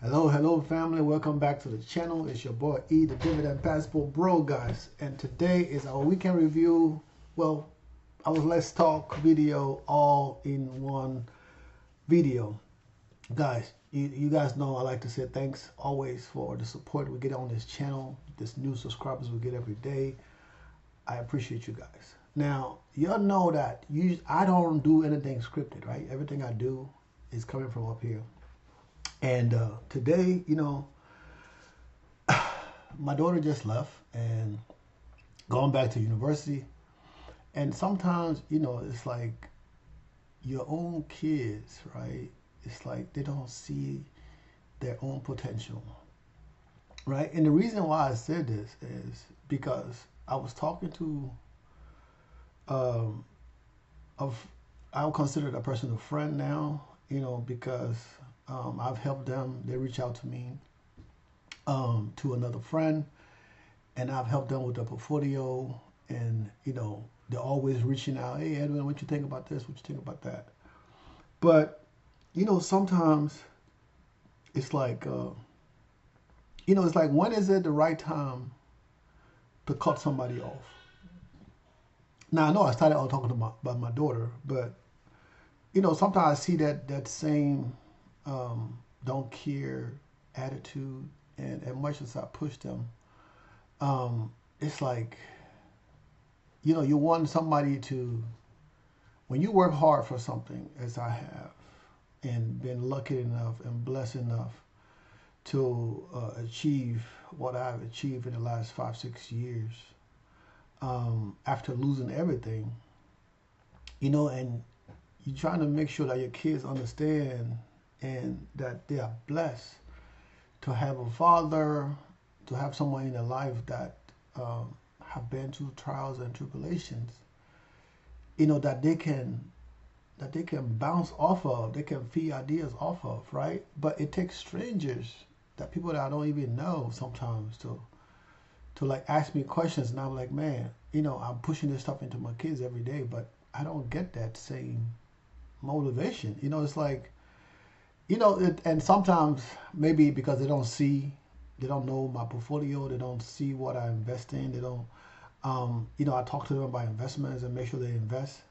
Hello family, welcome back to the channel. It's your boy E, the Dividend Passport Bro, guys. And today is our weekend review. Well, our Let's Talk video all in one video. Guys, you guys know I like to say thanks always for the support we get on this channel, this new subscribers we get every day. I appreciate you guys. Now, y'all know that I don't do anything scripted, right? Everything I do is coming from up here. And today, my daughter just left and going back to university. And sometimes, it's like your own kids, right? It's like they don't see their own potential, right? And the reason why I said this is because I was talking to, of I would consider that person a friend now, because I've helped them. They reach out to me to another friend, and I've helped them with their portfolio. And they're always reaching out. Hey, Edwin, what you think about this? What you think about that? But sometimes it's like it's like, when is it the right time to cut somebody off? Now I know I started out talking about my daughter, but sometimes I see that same don't care attitude, and as much as I push them, it's like you want somebody to, when you work hard for something, as I have, and been lucky enough and blessed enough to achieve what I've achieved in the last 5-6 years, after losing everything, and you're trying to make sure that your kids understand and that they are blessed to have a father, to have someone in their life that have been through trials and tribulations, that they can bounce off of, they can feed ideas off of, right? But it takes strangers, that people that I don't even know sometimes, to like ask me questions, and I'm like, man, I'm pushing this stuff into my kids every day, but I don't get that same motivation. It's like, and sometimes maybe because they don't know my portfolio, they don't see what I invest in, they don't, I talk to them about investments and make sure they invest.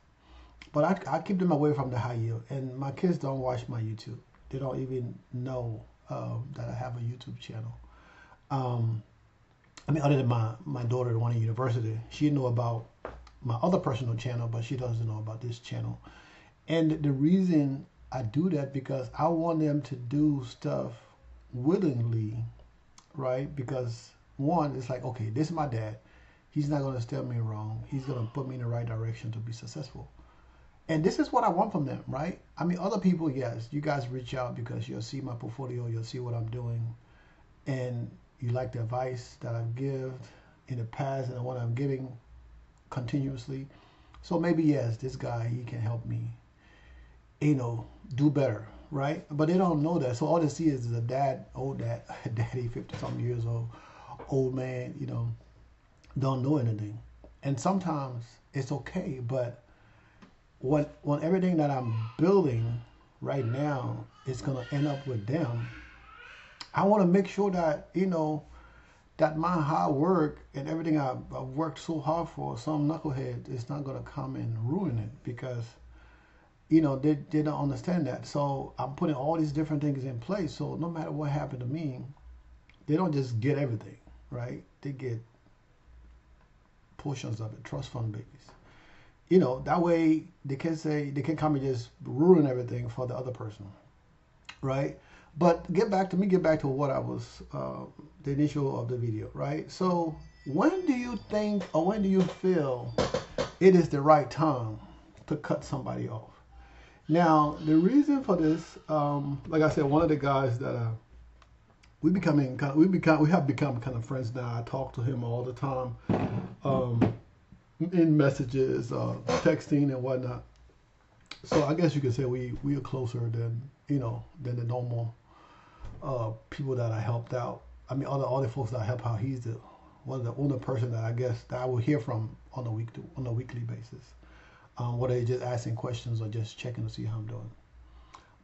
But I keep them away from the high yield. And my kids don't watch my YouTube. They don't even know that I have a YouTube channel. Other than my daughter, the one in university, she know about my other personal channel, but she doesn't know about this channel. And the reason I do that, because I want them to do stuff willingly, right? Because one, it's like, okay, this is my dad. He's not going to steer me wrong. He's going to put me in the right direction to be successful. And this is what I want from them, right? Other people, yes, you guys reach out because you'll see my portfolio, you'll see what I'm doing, and you like the advice that I've given in the past and the one I'm giving continuously. So maybe, yes, this guy, he can help me, do better, right? But they don't know that. So all they see is a dad, old dad, daddy, 50-something years old man, don't know anything. And sometimes it's okay, but when everything that I'm building right now is gonna end up with them, I want to make sure that that my hard work and everything I've worked so hard for, some knucklehead is not gonna come and ruin it, because they don't understand that. So I'm putting all these different things in place. So no matter what happened to me, they don't just get everything, right? They get portions of it, trust fund babies. That way they can come and just ruin everything for the other person, right? But get back to what I was, the initial of the video, right? So when do you think, or when do you feel it is the right time to cut somebody off? Now, the reason for this, like I said, one of the guys that we have become kind of friends now. I talk to him all the time, in messages, texting and whatnot. So I guess you could say we are closer than than the normal people that I helped out. All the folks that I help out. He's the only person that I guess that I will hear from on a weekly basis. Whether he's just asking questions or just checking to see how I'm doing.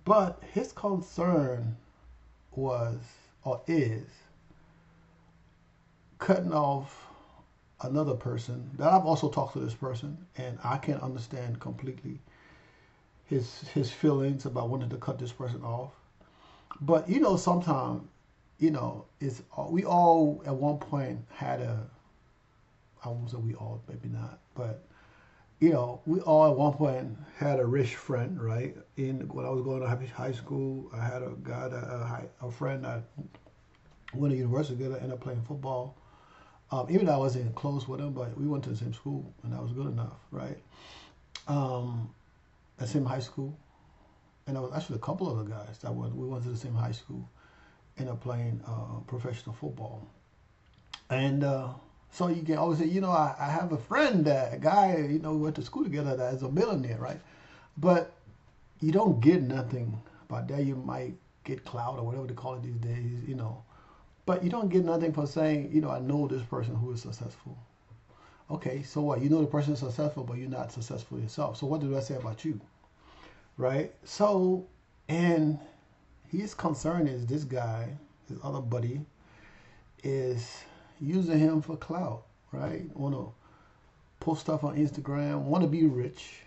But his concern was or is cutting off another person that I've also talked to this person, and I can understand completely his feelings about wanting to cut this person off. But sometimes it's we all at one point had a, I won't say we all, maybe not, but we all at one point had a rich friend, right? When I was going to high school, I had a friend that went to university together, ended up playing football. Even though I wasn't close with him, but we went to the same school, and that was good enough, right? The same high school, and there was actually a couple of the guys that we went to the same high school, ended up playing professional football, and so you can always say, I have a friend, that a guy, we went to school together that is a millionaire, right? But you don't get nothing by that. You might get clout or whatever they call it these days, but you don't get nothing for saying, I know this person who is successful. Okay, so what? You know the person is successful, but you're not successful yourself. So what do I say about you? Right? So, and his concern is this guy, his other buddy, is using him for clout, right? Want to post stuff on Instagram, want to be rich,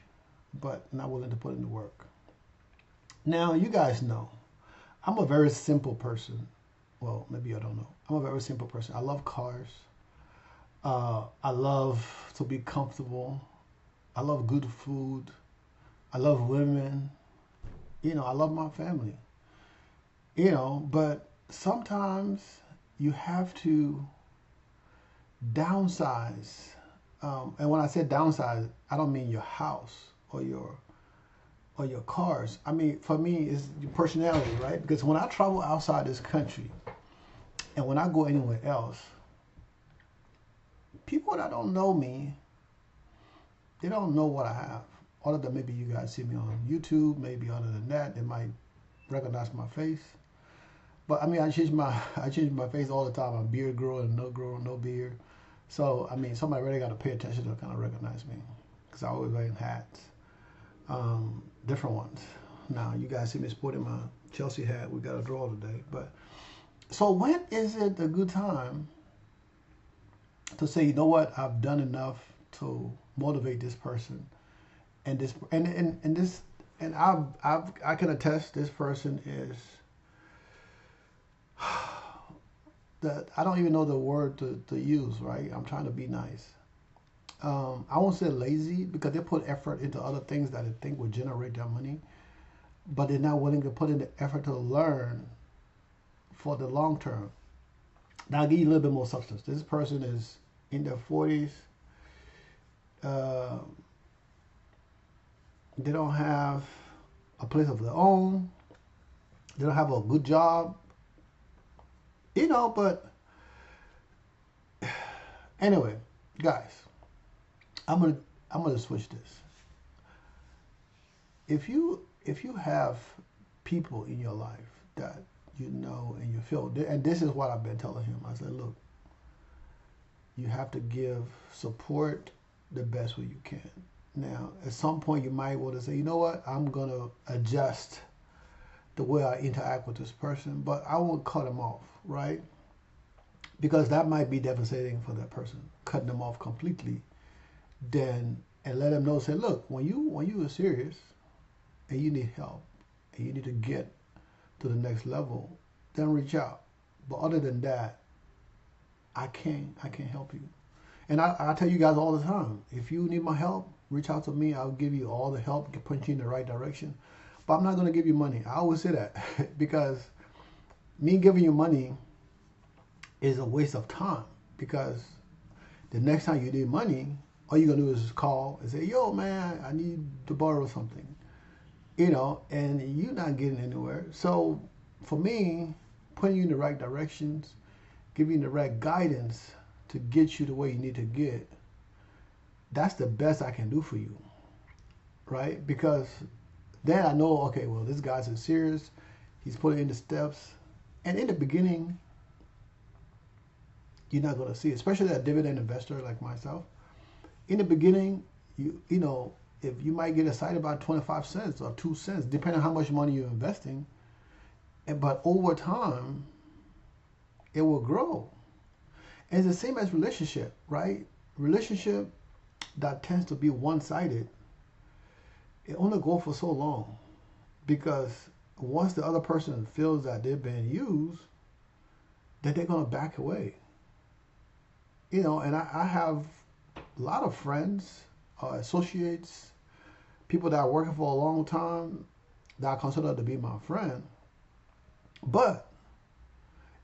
but not willing to put in the work. Now, you guys know, I'm a very simple person. Well, maybe I don't know. I'm a very simple person. I love cars. I love to be comfortable. I love good food. I love women. I love my family. But sometimes you have to downsize. And when I say downsize, I don't mean your house or your cars. I mean, for me, it's your personality, right? Because when I travel outside this country and when I go anywhere else, people that don't know me, they don't know what I have. Other than maybe you guys see me on YouTube, maybe other than that, they might recognize my face. But I mean, I change my face all the time. I'm beard growing, no beard. So I mean, somebody really got to pay attention to kind of recognize me, because I always wearing hats, different ones. Now you guys see me sporting my Chelsea hat. We got a draw today, but so when is it a good time to say, you know what, I've done enough to motivate this person, and this and this, and I can attest this person is that I don't even know the word to use, right? I'm trying to be nice. I won't say lazy, because they put effort into other things that they think will generate their money, but they're not willing to put in the effort to learn for the long term. Now I'll give you a little bit more substance. This person is in their 40s. They don't have a place of their own. They don't have a good job. But anyway, guys, I'm gonna switch this. If you have people in your life that and you feel, and this is what I've been telling him. I said, look, you have to give support the best way you can. Now, at some point, you might want to say, you know what, I'm gonna adjust the way I interact with this person, but I won't cut them off, right? Because that might be devastating for that person, cutting them off completely. And let them know, say, look, when you are serious and you need help and you need to get to the next level, then reach out. But other than that, I can't help you. And I tell you guys all the time, if you need my help, reach out to me. I'll give you all the help, can point you in the right direction. But I'm not going to give you money. I always say that because me giving you money is a waste of time, because the next time you need money, all you're going to do is call and say, yo, man, I need to borrow something. And you're not getting anywhere. So for me, putting you in the right directions, giving you the right guidance to get you the way you need to get, that's the best I can do for you, right? Because then I know, okay, well, this guy's serious. He's putting in the steps. And in the beginning, you're not going to see it, especially a dividend investor like myself. In the beginning, if you might get excited about 25 cents or 2 cents, depending on how much money you're investing, But over time, it will grow. And it's the same as relationship, right? Relationship that tends to be one-sided, it only goes for so long, because once the other person feels that they're being used, then they're gonna back away. And I have a lot of friends, associates, people that are working for a long time that I consider to be my friend. But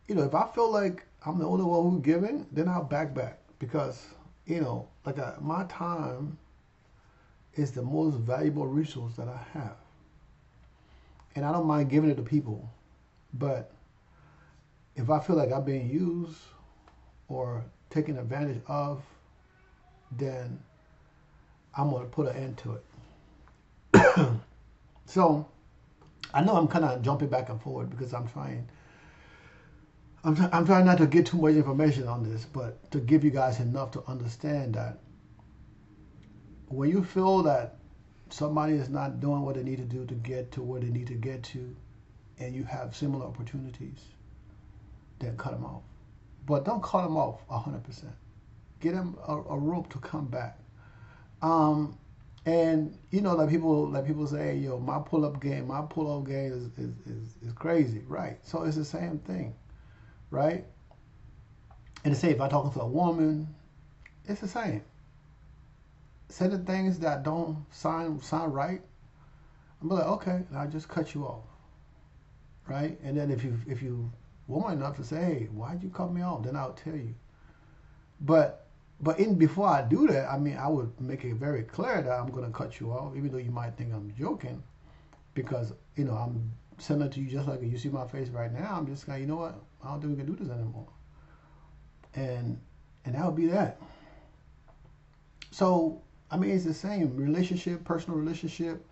if I feel like I'm the only one who's giving, then I'll back because my time is the most valuable resource that I have, and I don't mind giving it to people. But if I feel like I'm being used or taken advantage of, then I'm gonna put an end to it. So I know I'm kind of jumping back and forward because I'm trying not to get too much information on this, but to give you guys enough to understand that when you feel that somebody is not doing what they need to do to get to where they need to get to, and you have similar opportunities, then cut them off. But don't cut them off 100%. Get them a rope to come back. And like people say, yo, my pull-up game is crazy, right? So it's the same thing, right? And to say if I'm talking to a woman, it's the same. Say the things that don't sound right, I'm like, okay, I'll just cut you off, right? And then if you woman enough to say, hey, why'd you cut me off? Then I'll tell you. But before I do that, I would make it very clear that I'm going to cut you off, even though you might think I'm joking, because I'm similar to you, just like you see my face right now. I'm just like, you know what? I don't think we can do this anymore. And that would be that. So it's the same relationship, personal relationship,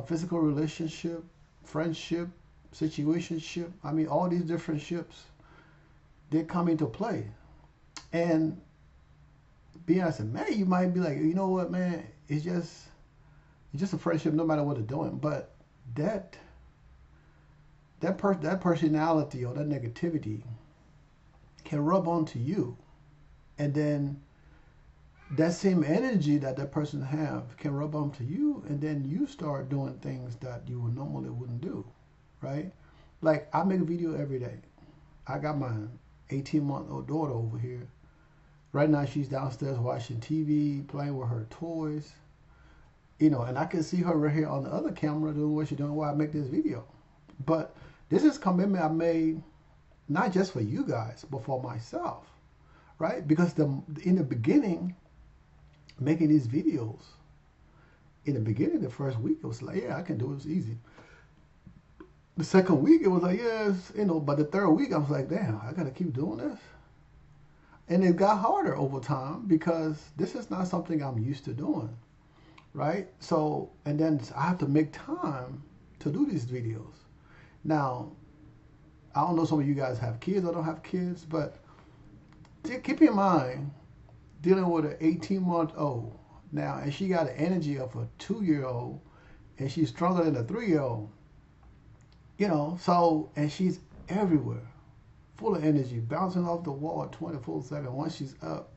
physical relationship, friendship, situationship. All these different ships, they come into play. And being as a man, you might be like, you know what, man, it's just a friendship no matter what they're doing. But that personality or that negativity can rub onto you, and then that same energy that person have can rub onto you, and then you start doing things that you would normally wouldn't do, right? Like, I make a video every day. I got my 18-month-old daughter over here. Right now she's downstairs watching TV, playing with her toys, and I can see her right here on the other camera doing what she's doing while I make this video. But this is commitment I made not just for you guys, but for myself, right? Because in the beginning, making these videos, in the beginning, the first week, it was like, yeah, I can do it. It's easy. The second week, it was like, yes, but the third week, I was like, damn, I got to keep doing this. And it got harder over time because this is not something I'm used to doing, right? So, and then I have to make time to do these videos. Now, I don't know, some of you guys have kids or don't have kids, but keep in mind, dealing with an 18-month-old now, and she got the energy of a 2-year-old, and she's stronger than a 3-year-old, so, and she's everywhere, full of energy, bouncing off the wall 24/7. Once she's up,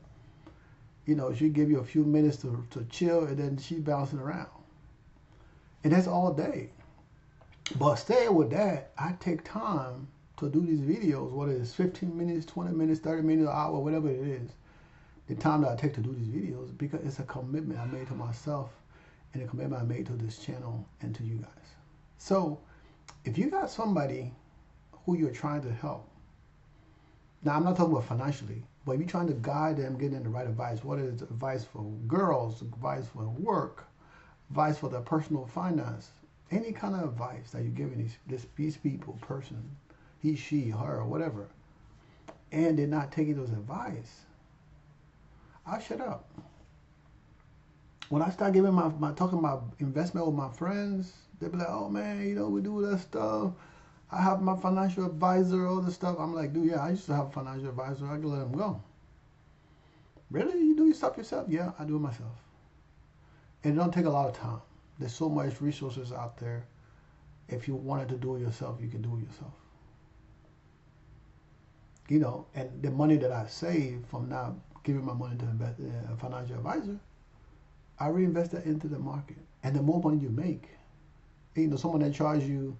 she'll give you a few minutes to chill, and then she's bouncing around. And that's all day. But staying with that, I take time to do these videos, whether it's 15 minutes, 20 minutes, 30 minutes, an hour, whatever it is, the time that I take to do these videos, because it's a commitment I made to myself and a commitment I made to this channel and to you guys. So if you got somebody who you're trying to help, now I'm not talking about financially, but if you're trying to guide them, getting them the right advice, whether it's advice for girls, advice for work, advice for their personal finance, any kind of advice that you're giving these people, person, he, she, her, whatever, and they're not taking those advice, I'll shut up. When I start giving talking about investment with my friends, they'll be like, oh man, we do that stuff. I have my financial advisor, all this stuff. I'm like, dude, yeah, I used to have a financial advisor. I can let him go. Really? You do your stuff yourself? Yeah, I do it myself. And it don't take a lot of time. There's so much resources out there. If you wanted to do it yourself, you can do it yourself. You know, and the money that I save from now giving my money to a financial advisor, I reinvest that into the market. And the more money you make, you know, someone that charges you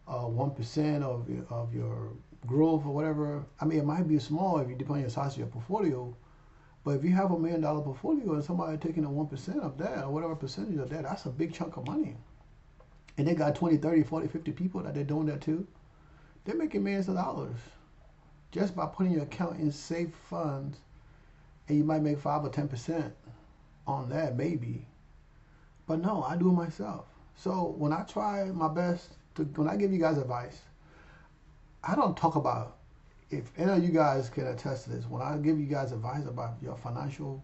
1% of your growth or whatever. I mean, it might be small if you depend on your size of your portfolio, but if you have $1 million portfolio and somebody taking a 1% of that or whatever percentage of that, that's a big chunk of money. And they got 20, 30, 40, 50 people that they're doing that to. They're making millions of dollars just by putting your account in safe funds, and you might make 5 or 10% on that, maybe. But no, I do it myself. So when I try my best when I give you guys advice, I don't talk about, if any of you guys can attest to this, when I give you guys advice about your financial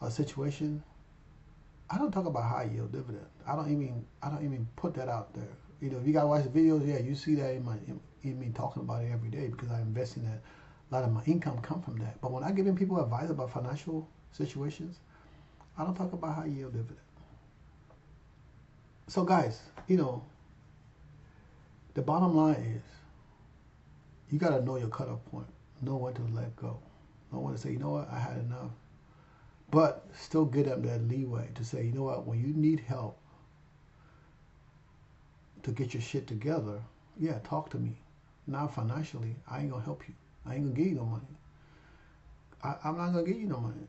situation, I don't talk about high yield dividend. I don't even put that out there. You know, if you guys watch the videos, yeah, you see that in me talking about it every day because I invest in that. A lot of my income come from that. But when I giving people advice about financial situations, I don't talk about high yield dividend. So guys, you know, the bottom line is, you got to know your cutoff point. Know when to let go. Know when to say, you know what, I had enough. But still give them that leeway to say, you know what, when you need help to get your shit together, yeah, talk to me. Now financially, I ain't going to help you. I ain't going to give you no money. I'm not going to give you no money.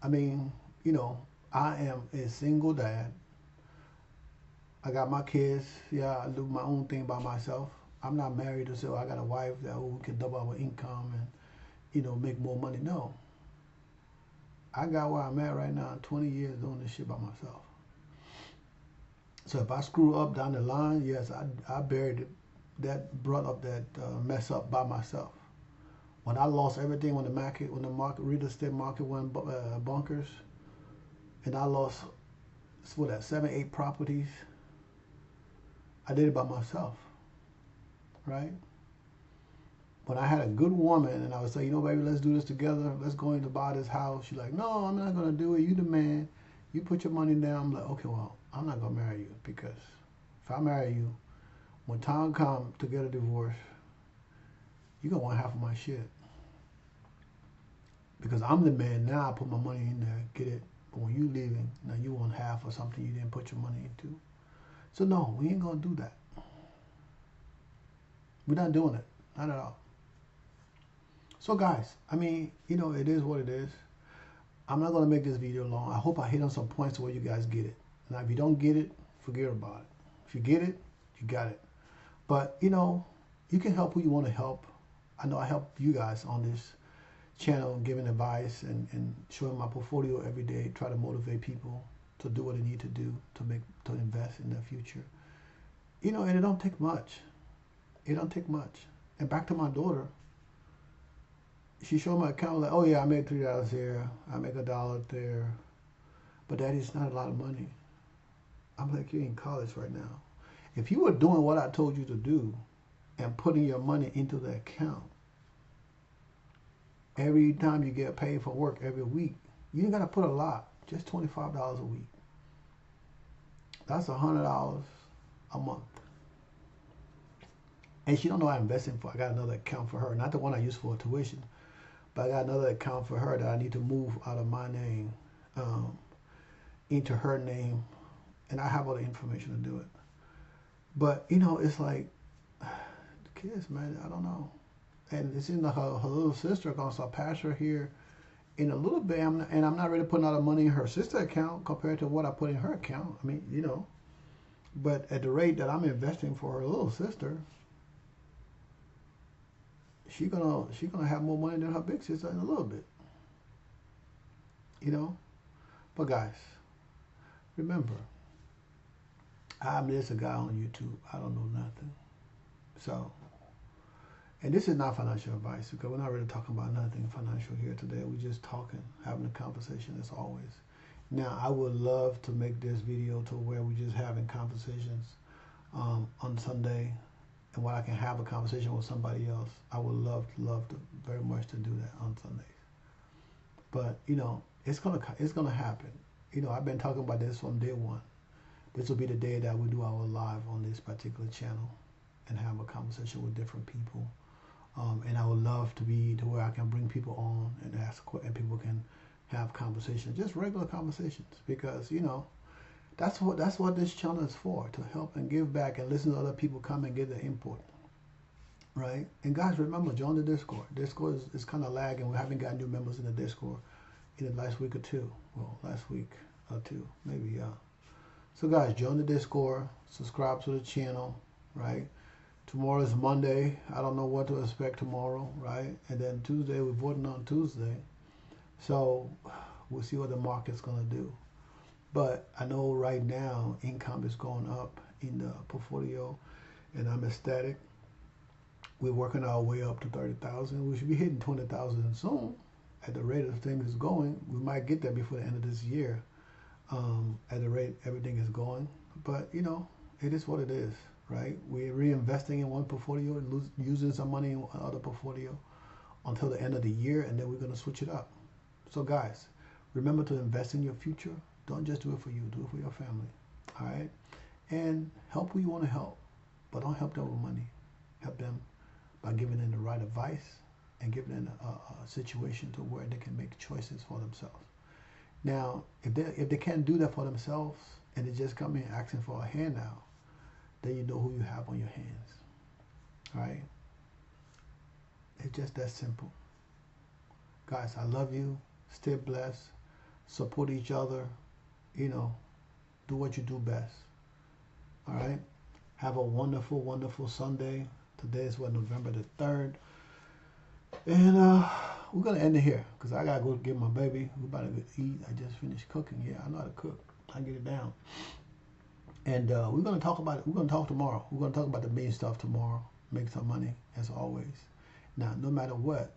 I mean, you know, I am a single dad. I got my kids. Yeah, I do my own thing by myself. I'm not married, so I got a wife that who can double our income and, you know, make more money. No. I got where I'm at right now, 20 years doing this shit by myself. So if I screw up down the line, yes, I buried it, brought up that mess up by myself. When I lost everything, when the real estate market went bonkers, and I lost, 7, 8 properties, I did it by myself, right? When I had a good woman and I would say, you know, baby, let's do this together. Let's go in to buy this house. She's like, no, I'm not going to do it. You the man. You put your money down. I'm like, okay, well, I'm not going to marry you because if I marry you, when time comes to get a divorce, you're going to want half of my shit. Because I'm the man now. I put my money in there, get it. But when you leaving, now you want half or something you didn't put your money into. So no, we ain't going to do that. We're not doing it. Not at all. So guys, I mean, you know, it is what it is. I'm not going to make this video long. I hope I hit on some points where you guys get it. Now, if you don't get it, forget about it. If you get it, you got it. But, you know, you can help who you want to help. I know I help you guys on this channel, giving advice and showing my portfolio every day, try to motivate people to do what they need to do to invest in their future. You know, and it don't take much. It don't take much. And back to my daughter, she showed my account like, oh yeah, I made $3 here, I make $1 there, but Daddy, it's not a lot of money. I'm like, you're in college right now. If you were doing what I told you to do and putting your money into the account, every time you get paid for work every week, you ain't gotta put a lot, just $25 a week. That's $100 a month. And she don't know I'm investing for. I got another account for her, not the one I use for tuition, but I got another account for her that I need to move out of my name into her name, and I have all the information to do it. But you know, it's like the kids, man. I don't know. And it's in her little sister account, so I'll pass her here in a little bit. I'm not really putting all the money in her sister account compared to what I put in her account. I mean, you know, but at the rate that I'm investing for her little sister, she's gonna have more money than her big sister in a little bit. You know? But guys, remember, I'm just a guy on YouTube. I don't know nothing. So, and this is not financial advice because we're not really talking about nothing financial here today. We're just talking, having a conversation as always. Now, I would love to make this video to where we're just having conversations on Sunday, and when I can have a conversation with somebody else. I would love to very much to do that on Sundays. But you know, it's gonna happen. You know, I've been talking about this from day one. this will be the day that we do our live on this particular channel and have a conversation with different people. And I would love to be to where I can bring people on and ask, and people can have conversations, just regular conversations, because that's what this channel is for, to help and give back and listen to other people come and give their input, right? And guys, remember, join the Discord. Discord is kind of lagging. We haven't got new members in the Discord in the last week or two. Well, last week or two, maybe, yeah. So guys, join the Discord, subscribe to the channel, right? Tomorrow is Monday. I don't know what to expect tomorrow, right? And then Tuesday, we're voting on Tuesday. So we'll see what the market's going to do. But I know right now income is going up in the portfolio, and I'm ecstatic. We're working our way up to 30,000. We should be hitting 20,000 soon. At the rate of things is going, we might get there before the end of this year. At the rate everything is going, but it is what it is, right? We're reinvesting in one portfolio and using some money in another portfolio until the end of the year, and then we're going to switch it up. So guys, remember to invest in your future. Don't just do it for you, do it for your family. All right? And help who you want to help, but don't help them with money. Help them by giving them the right advice and giving them a situation to where they can make choices for themselves. Now, if they can't do that for themselves and they just come in asking for a handout, then you know who you have on your hands. All right? It's just that simple. Guys, I love you. Stay blessed. Support each other. Do what you do best. All right? Have a wonderful, wonderful Sunday. Today is November the 3rd. And we're going to end it here because I got to go get my baby. We're about to go eat. I just finished cooking. Yeah, I know how to cook. I get it down. And we're going to talk about it. We're going to talk tomorrow. We're going to talk about the main stuff tomorrow. Make some money, as always. Now, no matter what,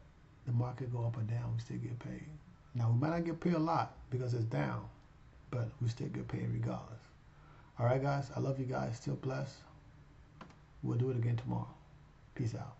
the market go up or down, we still get paid. Now, we might not get paid a lot because it's down, but we still get paid regardless. All right, guys. I love you guys. Still blessed. We'll do it again tomorrow. Peace out.